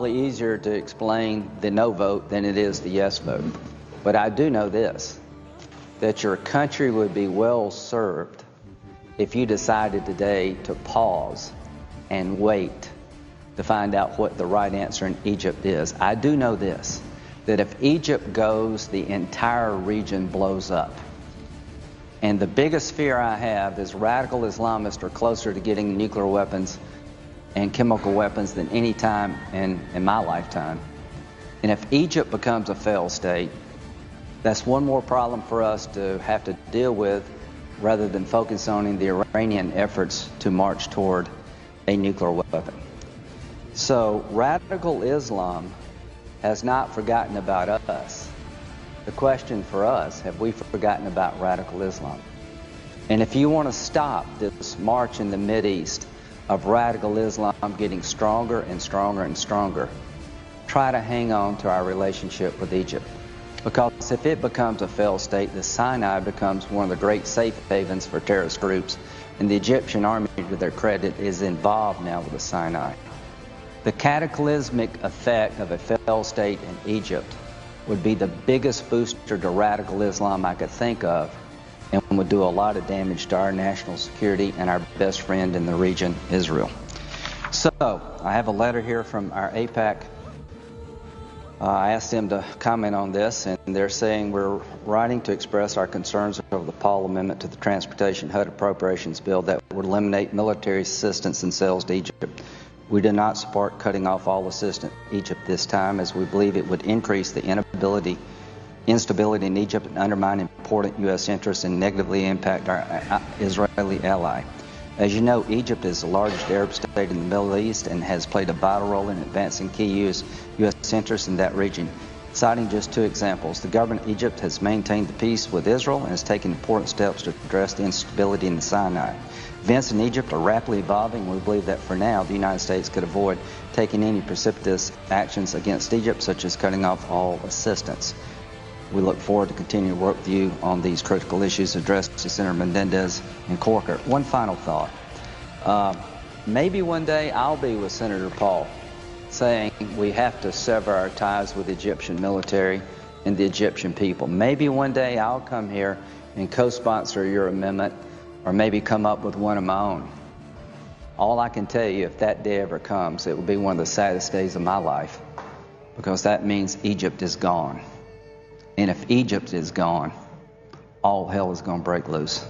probably easier to explain the no vote than it is the yes vote. But I do know this, that your country would be well served if you decided today to pause and wait to find out what the right answer in Egypt is. I do know this, that if Egypt goes, the entire region blows up. And the biggest fear I have is radical Islamists are closer to getting nuclear weapons and chemical weapons than any time in my lifetime. And if Egypt becomes a failed state, that's one more problem for us to have to deal with rather than focus on the Iranian efforts to march toward a nuclear weapon. So radical Islam has not forgotten about us. The question for us, have we forgotten about radical Islam? And if you want to stop this march in the Mideast of radical Islam getting stronger and stronger and stronger, try to hang on to our relationship with Egypt. Because if it becomes a failed state, the Sinai becomes one of the great safe havens for terrorist groups, and the Egyptian army, to their credit, is involved now with the Sinai. The cataclysmic effect of a failed state in Egypt would be the biggest booster to radical Islam I could think of, and would do a lot of damage to our national security and our best friend in the region, Israel. So, I have a letter here from our AIPAC. I asked them to comment on this, and they're saying we're writing to express our concerns over the Paul Amendment to the Transportation HUD Appropriations Bill that would eliminate military assistance and sales to Egypt. We do not support cutting off all assistance to Egypt this time, as we believe it would increase the instability in Egypt and undermine important U.S. interests and negatively impact our Israeli ally. As you know, Egypt is the largest Arab state in the Middle East and has played a vital role in advancing key U.S. interests in that region. Citing just two examples, the government of Egypt has maintained the peace with Israel and has taken important steps to address the instability in the Sinai. Events in Egypt are rapidly evolving. We believe that for now, the United States could avoid taking any precipitous actions against Egypt, such as cutting off all assistance. We look forward to continuing to work with you on these critical issues addressed to Senator Menendez and Corker. One final thought. Maybe one day I'll be with Senator Paul saying we have to sever our ties with the Egyptian military and the Egyptian people. Maybe one day I'll come here and co-sponsor your amendment, or maybe come up with one of my own. All I can tell you, if that day ever comes, it will be one of the saddest days of my life, because that means Egypt is gone. And if Egypt is gone, all hell is going to break loose.